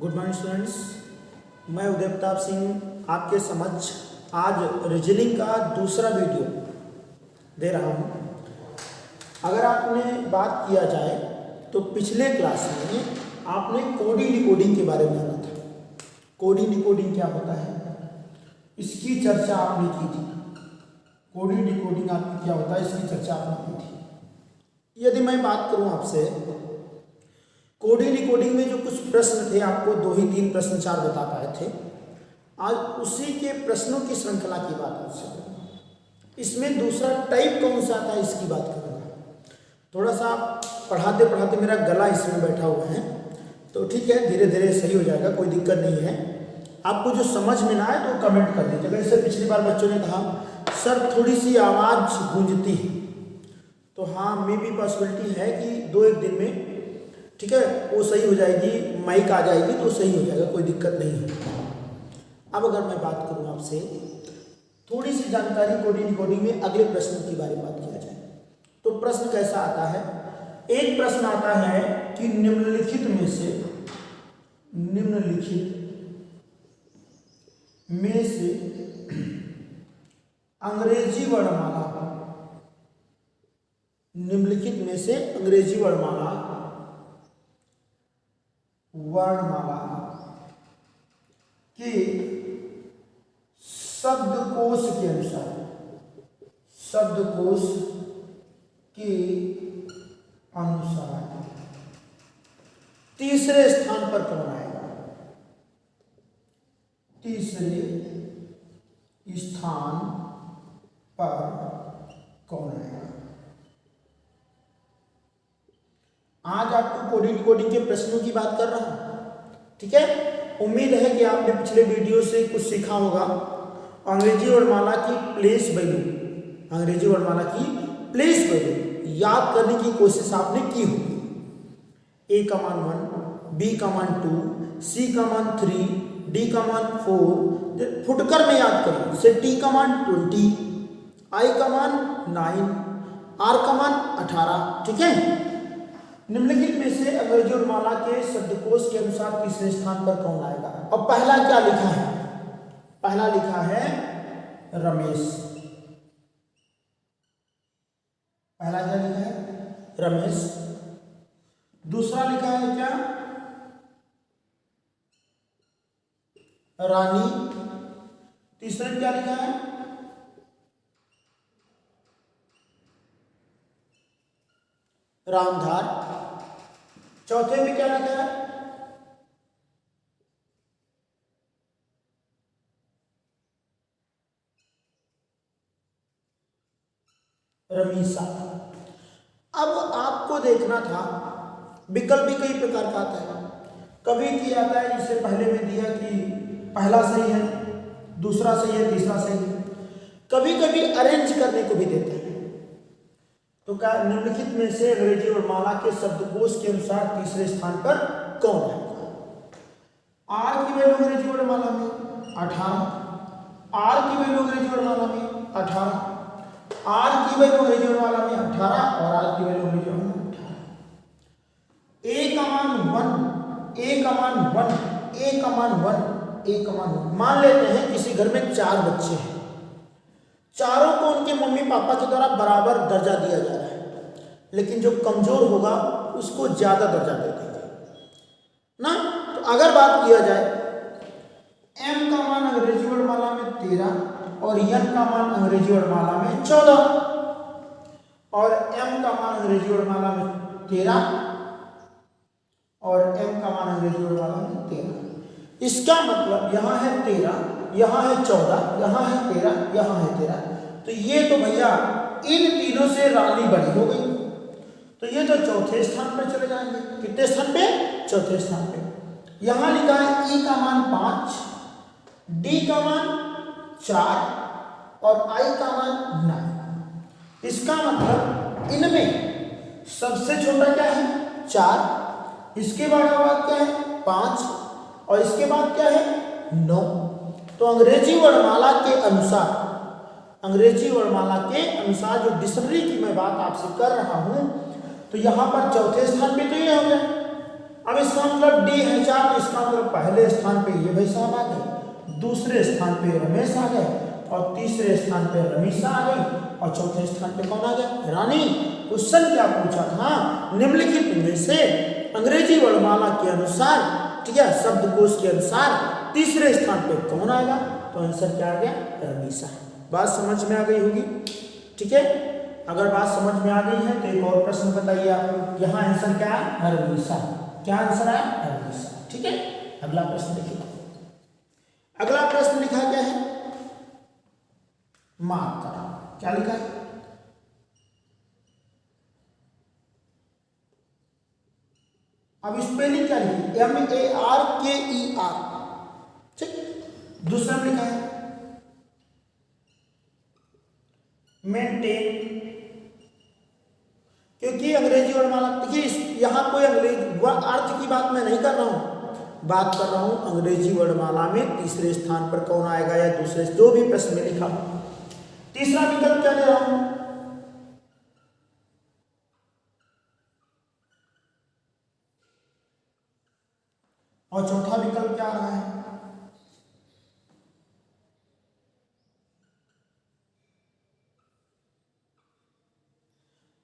Good morning students, मैं उदय प्रताप सिंह आपके समक्ष आज रीजनिंग का दूसरा वीडियो दे रहा हूँ। अगर आपने बात किया जाए तो पिछले क्लास में आपने कोडिंग डिकोडिंग के बारे में जाना था। कोडिंग डिकोडिंग क्या होता है इसकी चर्चा आपने की थी। कोडिंग डिकोडिंग आपकी क्या होता है इसकी चर्चा आपने की थी। यदि मैं बात करूँ आपसे, कोडिंग डिकोडिंग में जो कुछ प्रश्न थे, आपको 2 ही 3 प्रश्न 4 बता पाए थे। आज उसी के प्रश्नों की श्रृंखला की बात आपसे करूँगा। इसमें दूसरा टाइप कौन सा था इसकी बात करूँगा। थोड़ा सा पढ़ाते पढ़ाते मेरा गला इसमें बैठा हुआ है, तो ठीक है, धीरे धीरे सही हो जाएगा, कोई दिक्कत नहीं है। आपको जो समझ में ना आए तो कमेंट कर दीजिएगा। जैसे पिछली बार बच्चों ने कहा सर थोड़ी सी आवाज़ गूंजती है, तो हाँ, मे भी पॉसिबिलिटी है कि 2-1 दिन में ठीक है वो सही हो जाएगी, माइक आ जाएगी तो सही हो जाएगा, कोई दिक्कत नहीं है। अब अगर मैं बात करूं आपसे थोड़ी सी जानकारी कोडिंग डिकोडिंग में अगले प्रश्न के बारे में बात किया जाए तो प्रश्न कैसा आता है। एक प्रश्न आता है कि निम्नलिखित में से अंग्रेजी वर्णमाला, निम्नलिखित में से अंग्रेजी वर्णमाला के शब्दकोश के अनुसार तीसरे स्थान पर कौन आएगा। तीसरे स्थान पर कौन आएगा। आज आपको कोडिंग डिकोडिंग के प्रश्नों की बात कर रहा हूं, ठीक है। उम्मीद है कि आपने पिछले वीडियो से कुछ सीखा होगा। अंग्रेजी वर्णमाला की प्लेस वैल्यू याद करने की कोशिश आपने की होगी। A का मान 1, B का मान 2, C का मान 3, D का मान 4, फुटकर में याद करें। जैसे T का मान 20, I का मान 9, R का मान 18, ठीक है। निम्नलिखित में से अंग्रेजी वर्णमाला के शब्दकोश के अनुसार तीसरे स्थान पर कौन आएगा। और पहला क्या लिखा है, पहला लिखा है रमेश। पहला क्या लिखा है रमेश। दूसरा लिखा है क्या रानी। तीसरा क्या लिखा है रामधार। चौथे में क्या लिखा है रमीसा। अब आपको देखना था, विकल्प भी कई प्रकार का आता है। कभी किया जाता है जिससे पहले में दिया कि पहला सही है, दूसरा सही है, तीसरा सही है। कभी कभी अरेंज करने को भी देते हैं। तो क्या निम्नलिखित में से अंग्रेजी वर्णमाला के शब्दकोश के अनुसार तीसरे स्थान पर कौन है। आर की वैल्यू अंग्रेजी वर्णमाला में 18, आर की वैल्यू अंग्रेजी वर्णमाला में 18, आर की वैल्यू अंग्रेजी वर्णमाला में 18 और आर की वैल्यू अंग्रेजी वर्णमाला में 18। ए का मान 1, ए का मान 1, ए का मान 1, ए का मान 1। मान लेते हैं किसी घर में 4 बच्चे हैं, चारों को उनके मम्मी पापा के द्वारा बराबर दर्जा दिया जा रहा है, लेकिन जो कमजोर होगा उसको ज्यादा दर्जा दे देंगे ना। तो अगर बात किया जाए एम का मान अंग्रेजी वर्णमाला में 13 और एन का मान अंग्रेजी वर्णमाला में 14 और एम का मान अंग्रेजी वर्णमाला में 13 और एम का मान अंग्रेजी वर्णमाला में 13। इसका मतलब यहाँ है 13, यहाँ है 14, यहाँ है 13, यहाँ है 13। तो ये तो भैया इन तीनों से रानी बड़ी हो गई, तो ये तो चौथे स्थान पर चले जाएंगे। कितने स्थान पे? चौथे स्थान पे। यहाँ लिखा है ई का मान 5, डी का मान 4 और आई का मान 9। इसका मतलब इनमें सबसे छोटा क्या है 4, इसके बाद क्या है 5 और इसके बाद क्या है 9। तो अंग्रेजी वर्णमाला के अनुसार जो डिक्शनरी की मैं बात आपसे कर रहा हूं, तो यहां पर चौथे स्थान पे तो ये हो गया। अब इसका मतलब डी है 4, इसका मतलब पहले स्थान पे ये भाई साहब आ गए, दूसरे स्थान पे रमेश आ गए, और तीसरे स्थान पे रमीशा आ गई, और चौथे स्थान पे कौन आ गया? रानी। क्वेश्चन क्या पूछा था? निम्नलिखित में से अंग्रेजी वर्णमाला के अनुसार, ठीक है, शब्दकोश के अनुसार तीसरे स्थान पे कौन आएगा? तो आंसर क्या आ गया? रमीशा। बात समझ में आ गई होगी, ठीक है। अगर बात समझ में आ गई है तो एक और प्रश्न बताइए आप। यहाँ आंसर क्या है? रमीशा। क्या आंसर है? रमीशा, ठीक है। अगला प्रश्न देखिए। अगला प्रश्न लिखा क्या है? मार्क करा। क्या लिखा है? अब स्पेलिंग क्या लिखी? MARKER, ठीक। दूसरा में लिखा है मेंटेन, क्योंकि अंग्रेजी वर्णमाला, देखिए यहां कोई अंग्रेजी अर्थ की बात मैं नहीं कर रहा हूं, बात कर रहा हूं अंग्रेजी वर्णमाला में तीसरे स्थान पर कौन आएगा या दूसरे, जो भी प्रश्न में लिखा। तीसरा विकल्प क्या दे रहा हूं? और चौथा विकल्प क्या आ रहा है?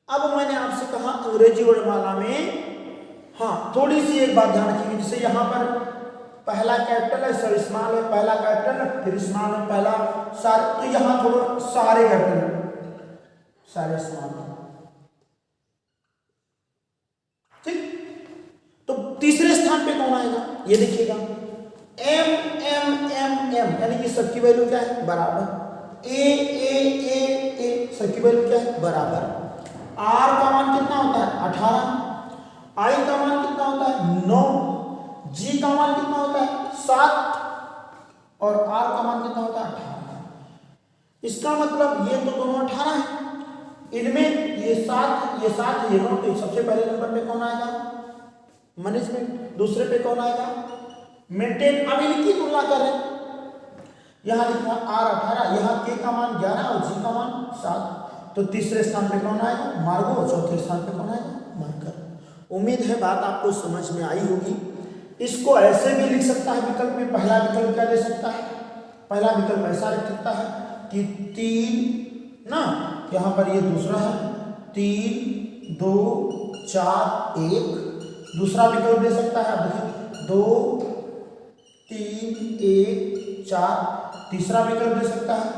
अब मैंने आपसे कहा अंग्रेजी वर्णमाला में, हाँ थोड़ी सी एक बात ध्यान रखिए, जैसे यहां पर पहला कैपिटल है, सब स्मॉल है, पहला कैपिटल है, फिर स्मॉल है, पहला सारे, तो यहां थोड़ा सारे कैपिटल, सारे स्मॉल, ठीक। तो तीसरे स्थान पे कौन आएगा? ये देखिएगा, M यानी कि सबकी वैल्यू क्या है? बराबर। A सबकी वैल्यू क्या है? बराबर। R का मान कितना होता है? 18। I का मान कितना होता है? 9। G का मान कितना होता है? 7। और R का मान कितना होता है? 18। इसका मतलब ये तो दोनों 18 हैं, इनमें ये 7 ये 9, तो सबसे पहले नंबर पे कौन आएगा? मैनेजमेंट। दूसरे पे कौन आएगा? मेंटेन। अब इनकी तुलना करें, यहां लिखा R 18, यहाँ K का मान 11 और G का मान 7, तो तीसरे स्थान पे कौन आएगा? मार्गो। चौथे स्थान पे कौन आएगा? मार्कर। उम्मीद है बात आपको समझ में आई होगी। इसको ऐसे भी लिख सकता है विकल्प में। पहला विकल्प क्या दे सकता है? पहला विकल्प ऐसा लिख सकता है कि 3 ना, यहाँ पर ये दूसरा है, 3 2 4 1। दूसरा विकल्प दे सकता है, अब देखिए 2 3 1 4। तीसरा विकल्प दे सकता है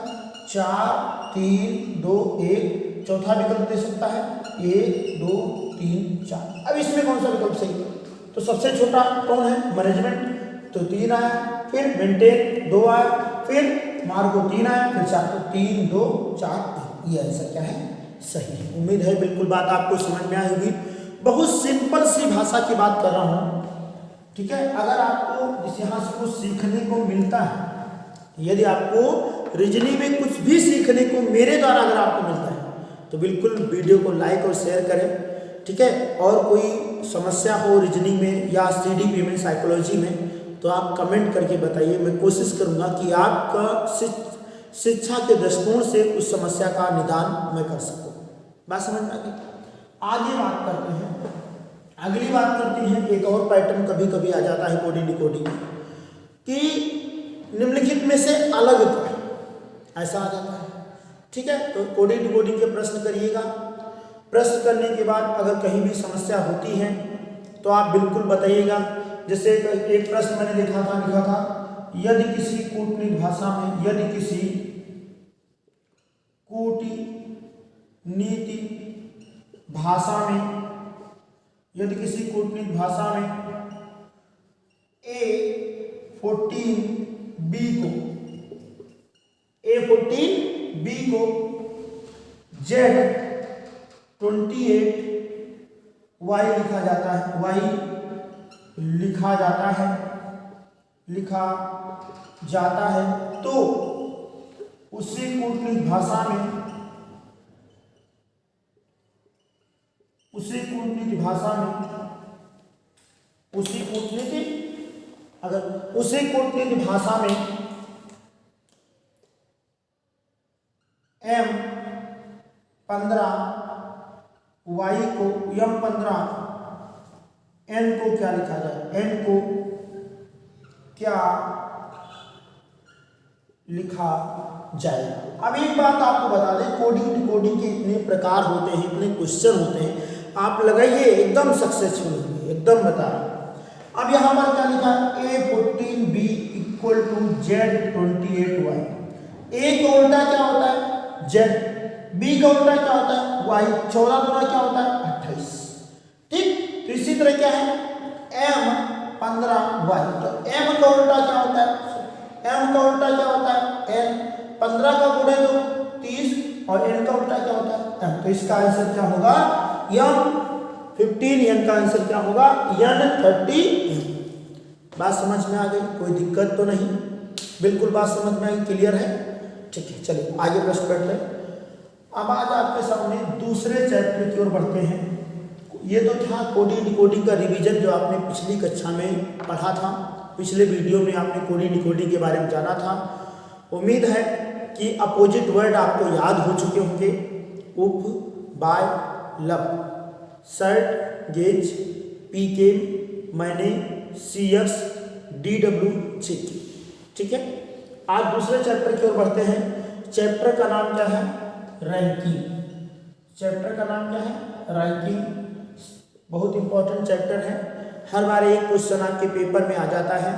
4 3 2 1। चौथा विकल्प दे सकता है 1 2 3 4। अब इसमें कौन सा विकल्प सही है? तो सबसे छोटा कौन है? मैनेजमेंट, तो 3 आया, फिर मेंटेन 2 आया, फिर मार्गो 3 आया, फिर 4, तो 3 2 4 1। ये आंसर क्या है? सही है। उम्मीद है बिल्कुल बात आपको समझ में आई होगी। बहुत सिंपल सी भाषा की बात कर रहा हूँ, ठीक है। अगर आपको इस यहाँ से कुछ सीखने को मिलता है, यदि आपको रीजनिंग में कुछ भी सीखने को मेरे द्वारा अगर आपको मिलता है, तो बिल्कुल वीडियो को लाइक और शेयर करें, ठीक है। और कोई समस्या हो रीजनिंग में या CDP में, साइकोलॉजी में, तो आप कमेंट करके बताइए। मैं कोशिश करूँगा कि आपका शिक्षा के दृष्टिकोण से उस समस्या का निदान मैं कर सकूँ। बात समझ में आ गई? आगे बात करते हैं, अगली बात करते हैं। एक और पैटर्न कभी कभी आ जाता है कोडिंग डिकोडिंग में, कि निम्नलिखित में से अलग क्या है, ऐसा आ जाता है, ठीक है। तो कोडिंग डिकोडिंग के प्रश्न करिएगा। प्रश्न करने के बाद अगर कहीं भी समस्या होती है तो आप बिल्कुल बताइएगा। जैसे एक प्रश्न मैंने लिखा था, यदि किसी कूटनीति भाषा में, यदि किसी कूटनीति भाषा में, यदि किसी कूटनीति भाषा में A14B को Z28Y लिखा जाता है, लिखा जाता है, तो उसी कूटनीति भाषा में, उसी कूटनीति भाषा में M15Y को, M15 N को क्या लिखा जाए? N को क्या लिखा जाएगा। अब एक बात आपको बता दें, कोडिंग डिकोडिंग के इतने प्रकार होते हैं, इतने क्वेश्चन होते हैं, आप लगाइए एकदम सक्सेसफुल होंगे, एकदम बता रहा हूं। अब यहाँ पर क्या लिखा है, A14B equal to Z28Y। A का उल्टा क्या होता है Z, B का उल्टा क्या होता है Y, 14 दूना क्या होता है 28। ठीक, तो इसी तरह क्या है M15Y, तो M का उल्टा क्या होता है, M का उल्टा क्या होता है N, 15 का गुणे 2 30 और N का उल्टा क्या होता है M, तो इसका आंसर क्या होगा M15, N का आंसर क्या होगा N30। बात समझ में आ गई, कोई दिक्कत तो नहीं, बिल्कुल बात समझ में आई, क्लियर है। ठीक है, चलिए आगे प्रश्न करते हैं। अब आज आपके सामने दूसरे चैप्टर की ओर बढ़ते हैं। ये तो था कोडिंग डिकोडिंग का रिवीजन जो आपने पिछली कक्षा में पढ़ा था, पिछले वीडियो में आपने कोडिंग डिकोडिंग के बारे में जाना था। उम्मीद है कि अपोजिट वर्ड आपको याद हो चुके होंगे, उप, बाय, लब, शर्ट, गेज, पीके, मैंने, CX, DW, चिक। ठीक है, आज दूसरे चैप्टर की ओर बढ़ते हैं। चैप्टर का नाम क्या है, रैंकिंग। चैप्टर का नाम क्या है, रैंकिंग। बहुत इंपॉर्टेंट चैप्टर है, हर बार एक क्वेश्चन आपके पेपर में आ जाता है,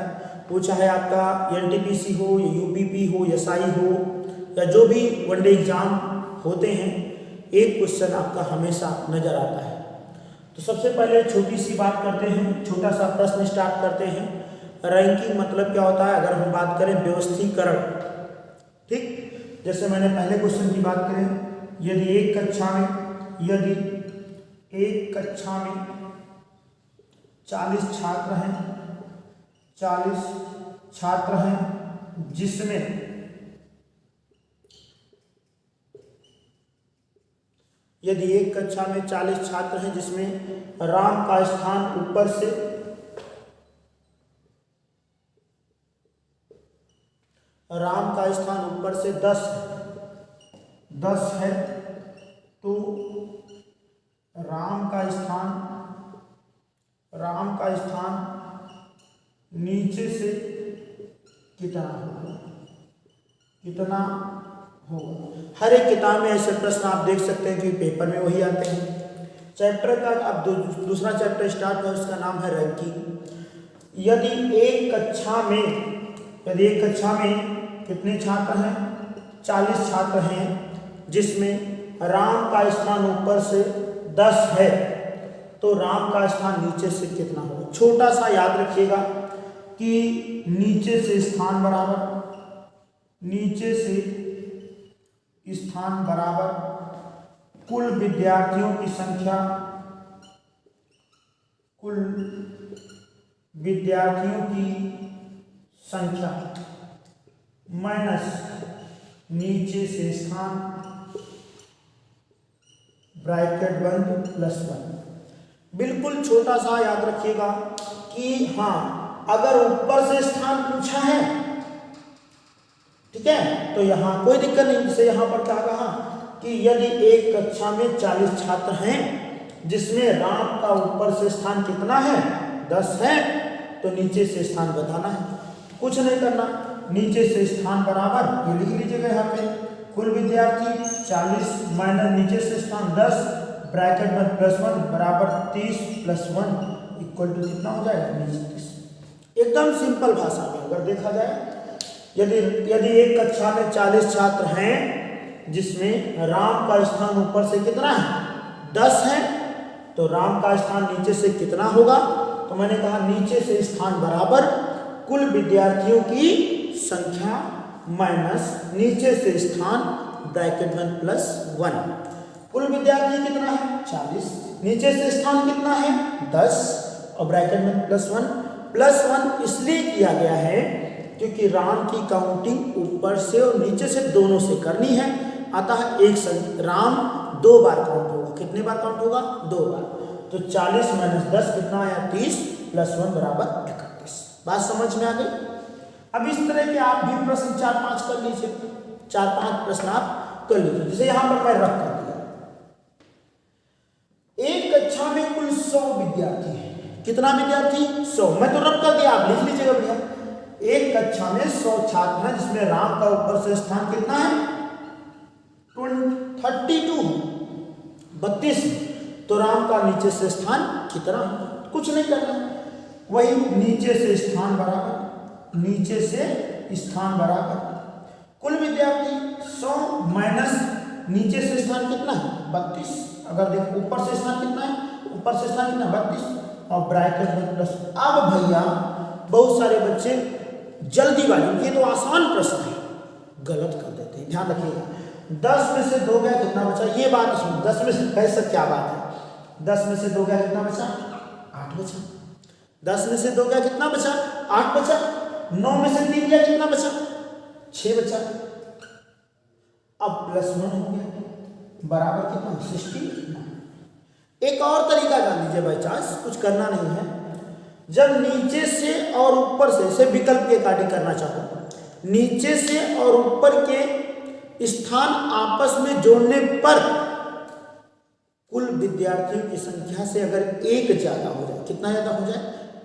वो चाहे आपका NTPC हो या UPP हो, SI हो या जो भी वनडे एग्जाम होते हैं, एक क्वेश्चन आपका हमेशा नजर आता है। तो सबसे पहले छोटी सी बात करते हैं, छोटा सा प्रश्न स्टार्ट करते हैं। रैंकिंग मतलब क्या होता है, अगर हम बात करें व्यवस्थीकरण। ठीक, जैसे मैंने पहले क्वेश्चन की बात करें, यदि एक कक्षा में 40 छात्र हैं, 40 छात्र हैं, जिसमें यदि एक कक्षा में 40 छात्र हैं, जिसमें राम का स्थान ऊपर से ऊपर से 10 है, तो राम का स्थान नीचे से कितना होगा। हर एक किताब में ऐसे प्रश्न आप देख सकते हैं कि पेपर में वही आते हैं। चैप्टर का अब दूसरा चैप्टर स्टार्ट है, उसका नाम है रैंकिंग। यदि एक कक्षा में कितने छात्र हैं, 40 छात्र हैं, जिसमें राम का स्थान ऊपर से 10 है, तो राम का स्थान नीचे से कितना होगा। छोटा सा याद रखिएगा कि नीचे से स्थान बराबर कुल विद्यार्थियों की संख्या माइनस नीचे से स्थान ब्रैकेट बंद +1। बिल्कुल छोटा सा याद रखिएगा कि हाँ, अगर ऊपर से स्थान पूछा है, ठीक है, तो यहाँ कोई दिक्कत नहीं। जैसे यहाँ पर क्या कहा कि यदि एक कक्षा में 40 छात्र हैं, जिसमें राम का ऊपर से स्थान कितना है 10 है, तो नीचे से स्थान बताना है। कुछ नहीं करना, नीचे से स्थान बराबर ये लिख लीजिएगा यहाँ पे, कुल विद्यार्थी 40 माइनस नीचे से स्थान 10 ब्रैकेट में +1 बराबर 30 + 1 इक्वल टू कितना हो जाएगा 30। एकदम सिंपल भाषा में अगर देखा जाए, यदि एक कक्षा में 40 छात्र हैं, जिसमें राम का स्थान ऊपर से कितना है 10 है, तो राम का स्थान नीचे से कितना होगा। तो मैंने कहा नीचे से स्थान बराबर कुल विद्यार्थियों की संख्या माइनस नीचे से स्थान ब्रैकेट में +1। कुल विद्यार्थी कितना है 40, नीचे से स्थान कितना है 10 और ब्रैकेट में +1 इसलिए किया गया है क्योंकि राम की काउंटिंग ऊपर से और नीचे से दोनों से करनी है। अतः राम 2 बार काउंट होगा। कितने बार काउंट होगा 2 बार। तो 40 माइनस 10 कितना आया 30 +1 बराबर 31। बात समझ में आ गई। अब इस तरह के आप भी प्रश्न 4-5 कर लीजिए, 4-5 प्रश्न आप कर लीजिए। जैसे यहां पर मैं रख कर दिया, एक कक्षा में कुल 100 विद्यार्थी है। कितना विद्यार्थी 100, मैं तो रब कर दिया, आप लिख लीजिएगा भैया। एक कक्षा में 100 छात्र हैं जिसमें राम का ऊपर से स्थान कितना है 32 है 32, तो राम का नीचे से स्थान कितना है? कुछ नहीं करना, वही नीचे से स्थान बराबर, नीचे से स्थान बराबर कुल विद्यार्थी 100 माइनस नीचे से स्थान कितना है 32। अगर देखो ऊपर से स्थान कितना है, ऊपर से स्थान कितना 32 और ब्रैकेट में प्लस। अब भैया बहुत सारे बच्चे जल्दीबाजी, ये तो आसान प्रश्न है, गलत कर देते हैं, ध्यान रखिएगा। 10 में से 2 गया कितना बचा, ये बात सुनो, 10 में से कैसे क्या बात है, 10 में से 2 गया कितना बचा 8 बचा, 10 में से 2 गया कितना बचा 8 बचा, 9 में से 3 गया कितना बचा 6 बचा, अब +1 हो गया बराबर कितना 69। एक और तरीका जान लीजिए बाई चांस, कुछ करना नहीं है, जब नीचे से और ऊपर से विकल्प के कार्य करना चाहो, नीचे से और ऊपर के स्थान आपस में जोड़ने पर कुल विद्यार्थियों की संख्या से अगर 1 ज्यादा हो जाए, कितना ज्यादा हो जाए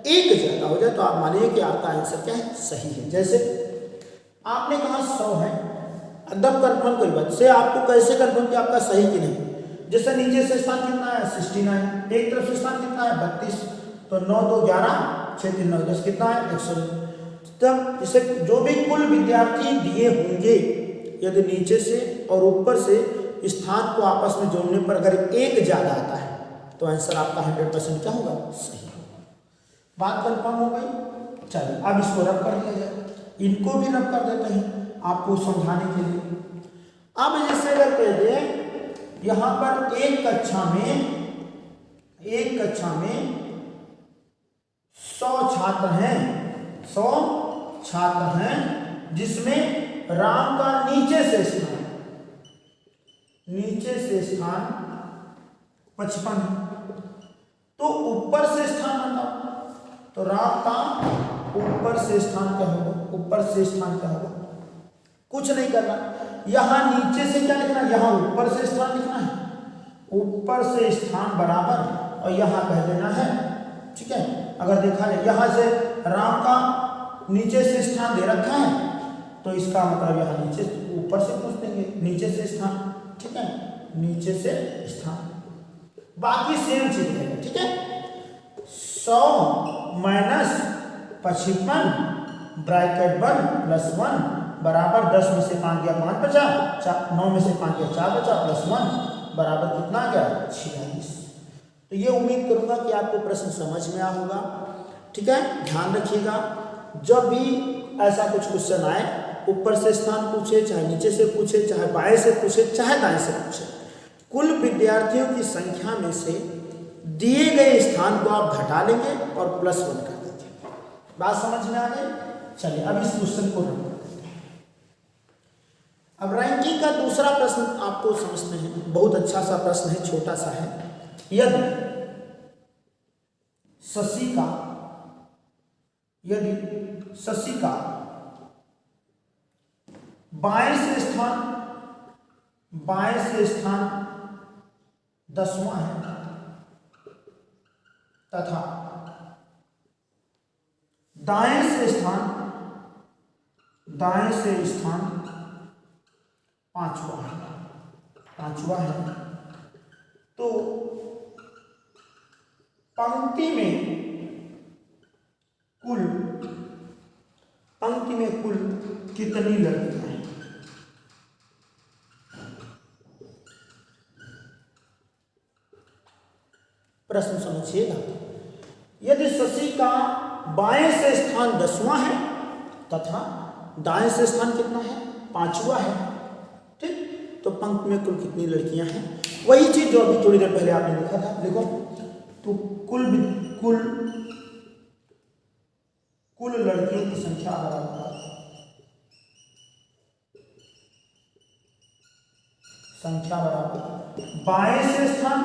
1 ज्यादा हो जाए, तो आप मानिए कि आपका आंसर क्या है सही है। जैसे आपने कहा 100 है, एकदम कंफर्म कोई बात से, आपको कैसे कंफर्म कि आपका सही कि नहीं, जैसे नीचे से स्थान कितना है 69, एक तरफ से स्थान कितना है 32, तो 9 2 11 6 3 9 10 कितना है 100। तब इसे जो भी कुल विद्यार्थी दिए होंगे, यदि नीचे से और ऊपर से स्थान को आपस में जोड़ने पर अगर 1 ज्यादा आता है, तो आंसर आपका 100% क्या होगा सही होगा। बात कंफर्म हो गई। चलिए अब इसको रब कर दिया जाए, इनको भी रब कर देते हैं आपको समझाने के लिए। अब जैसे अगर कह दें यहां पर एक कक्षा में 100 छात्र हैं, 100 छात्र हैं जिसमें राम का नीचे से स्थान 55 है, तो ऊपर से स्थान बताओ, तो राम का ऊपर से स्थान क्या होगा, ऊपर से स्थान क्या होगा, कुछ नहीं करना, यहां नीचे से क्या लिखना, यहां ऊपर से स्थान लिखना है, ऊपर से स्थान बराबर और यहां कह देना है, ठीक है। अगर देखा जाए यहां से राम का नीचे से स्थान दे रखा है, तो इसका मतलब यहां नीचे ऊपर से पूछ देंगे नीचे से स्थान, ठीक है, नीचे से स्थान, बाकी सेम चीज है, ठीक है। 100 माइनस 55 ब्रैकेट 1 +1 बराबर 10 में से 5 गया 5 बचा, 9 में से 5 गया 4 बचा, +1 बराबर कितना गया 46। तो ये उम्मीद करूंगा कि आपको प्रश्न समझ में आया होगा, ठीक है। ध्यान रखिएगा, जब भी ऐसा कुछ क्वेश्चन आए, ऊपर से स्थान पूछे, चाहे नीचे से पूछे, चाहे बाएं से पूछे, चाहे दाएं से पूछे, कुल विद्यार्थियों की संख्या में से दिए गए स्थान को आप घटा लेंगे और +1 कर देंगे। बात समझ में आ गई। चलिए अब इस क्वेश्चन को रन करते हैं। अब रैंकिंग का दूसरा प्रश्न आपको समझते हैं, बहुत अच्छा सा प्रश्न है, छोटा सा है। यदि शशि का बाएं से स्थान 10वां है तथा दाएं से स्थान 5वां है, तो पंक्ति में कुल कितनी लड़कियां हैं? प्रश्न समझिएगा। यदि शशि का बाएं से स्थान 10वां है तथा दाएं से स्थान कितना है 5वां है, ठीक, तो पंक्ति में कुल कितनी लड़कियां हैं? वही चीज जो अभी थोड़ी देर पहले आपने लिखा था, देखो, तो कुल लड़कियों की संख्या बराबर बाएं से स्थान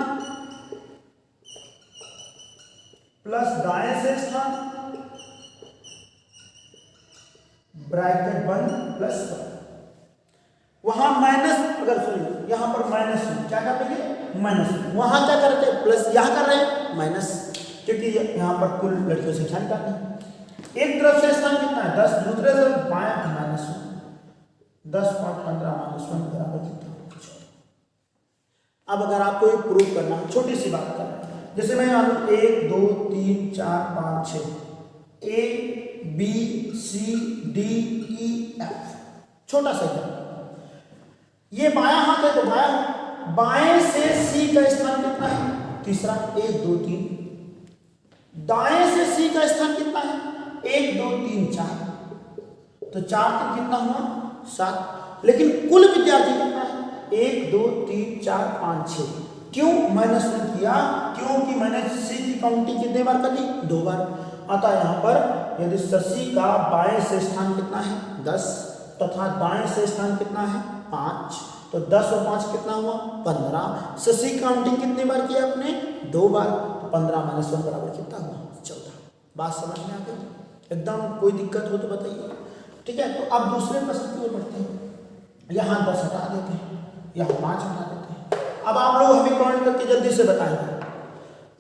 प्लस दाएं से स्थान ब्रैकेट 1 +1, वहां माइनस, अगर सुनिए यहां पर माइनस क्या करेंगे माइनस, वहां क्या करते हैं प्लस, यहां कर रहे हैं माइनस, क्योंकि यहां पर कुल लड़कियों की संख्या निकालनी है। एक तरफ से स्थान कितना है 10, 10.15 माइनस 1 बराबर कितना? अब अगर आपको ये प्रूव करना है, छोटी सी बात कर रहे हैं, जैसे मैं मान लूँ 1 2 3 4 5 6 A B C D E F, छोटा सा एग्जाम्पल। ये बायां हाथ है तो बाएं से C का स्थान कितना है? तीसरा, 1 2 3। दाएं से C का स्थान कितना है? 1 2 3 4, तो 4 3 कितना हुआ? 7। लेकिन कुल विद्यार्थी कितना है? 1 2 3 4 5 6। क्यों माइनस 1 किया? क्योंकि मैंने C की काउंटिंग कितने बार कर ली? 2 बार। अतः यहाँ पर यदि शशि का बाएं से स्थान कितना है? 10, तथा दाएं से स्थान कितना है? 5, तो 10 और 5 कितना हुआ? 15। शशि काउंटिंग कितनी बार किया आपने? 2 बार, तो 15 माइनस 1 बराबर कितना हुआ? 14। बात समझ में आ गई? एकदम कोई दिक्कत हो तो बताइए। ठीक है, तो अब दूसरे प्रश्न की ओर बढ़ते हैं। यहाँ 10 हटा देते हैं, यहाँ 5 हटा देते हैं। अब आप लोग हमें कमेंट करके जल्दी से बताएंगे।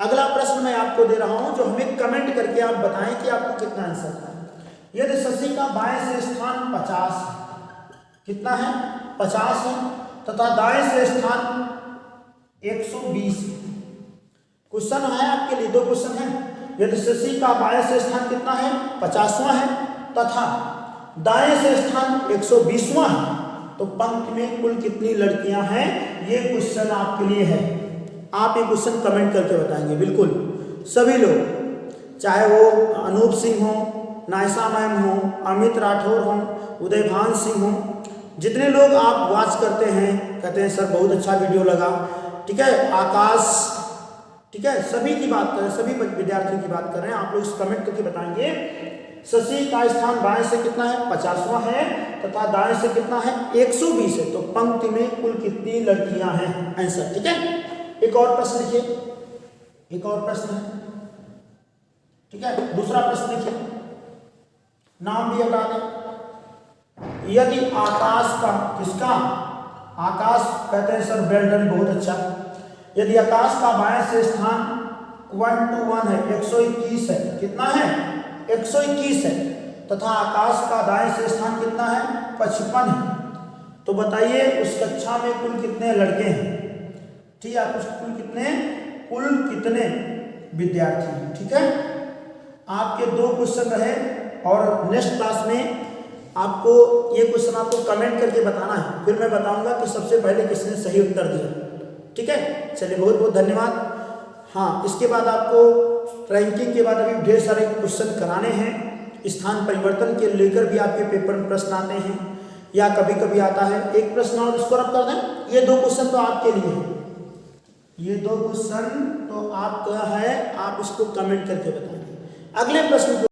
अगला प्रश्न मैं आपको दे रहा हूं, जो हमें कमेंट करके आप बताएं कि आपको कितना आंसर है। यदि शशि का बाएं से स्थान 50 है, कितना है? 50 है, तथा दाएं से स्थान 120 है। क्वेश्चन है आपके लिए, 2 क्वेश्चन है। यदि शशि का बाएं से स्थान कितना है? 50वां है, तथा दाएं से स्थान 120वां है, तो पंक्ति में कुल कितनी लड़कियां हैं? ये क्वेश्चन आपके लिए है। आप ये क्वेश्चन कमेंट करके बताएंगे। बिल्कुल सभी लोग, चाहे वो अनूप सिंह हो, नायसा मैम हो, अमित राठौर हो, उदयभान सिंह हो, जितने लोग आप वॉच करते हैं, कहते हैं सर बहुत अच्छा वीडियो लगा, ठीक है, आकाश, ठीक है, सभी की बात करें, सभी विद्यार्थियों की बात कर रहे हैं। आप लोग इस कमेंट करके बताएंगे शशि का स्थान बाएं से कितना है? 50वां है, तथा दाएं से कितना है? 120 है, तो पंक्ति में कुल कितनी लड़कियां हैं? आंसर। ठीक है, एक और प्रश्न लिखिए, एक और प्रश्न है। ठीक है, दूसरा प्रश्न लिखिए, नाम भी हटा दें। यदि आकाश का, किसका? आकाश, कहते हैं सर ब्रेंडन बहुत अच्छा। यदि आकाश का बाएं से स्थान 1 to 1 है, 121 है, कितना है? 121 है, तथा आकाश का दाएं से स्थान कितना है? 55 है, तो बताइए उस कक्षा में कुल कितने लड़के हैं? ठीक है, कुल कितने विद्यार्थी हैं? ठीक है, आपके 2 क्वेश्चन रहे, और नेक्स्ट क्लास में आपको ये क्वेश्चन आपको कमेंट करके बताना है, फिर मैं बताऊंगा कि सबसे पहले किसने सही उत्तर दिया। ठीक है, चलिए बहुत बहुत धन्यवाद। हाँ, इसके बाद आपको रैंकिंग के बाद अभी ढेर सारे क्वेश्चन कराने हैं। स्थान परिवर्तन के लेकर भी आपके पेपर में प्रश्न आते हैं, या कभी कभी आता है। एक प्रश्न और इसको रब कर दें। ये 2 क्वेश्चन तो आपके लिए है, ये 2 क्वेश्चन तो आपका है, आप इसको कमेंट करके बताएंगे। अगले प्रश्न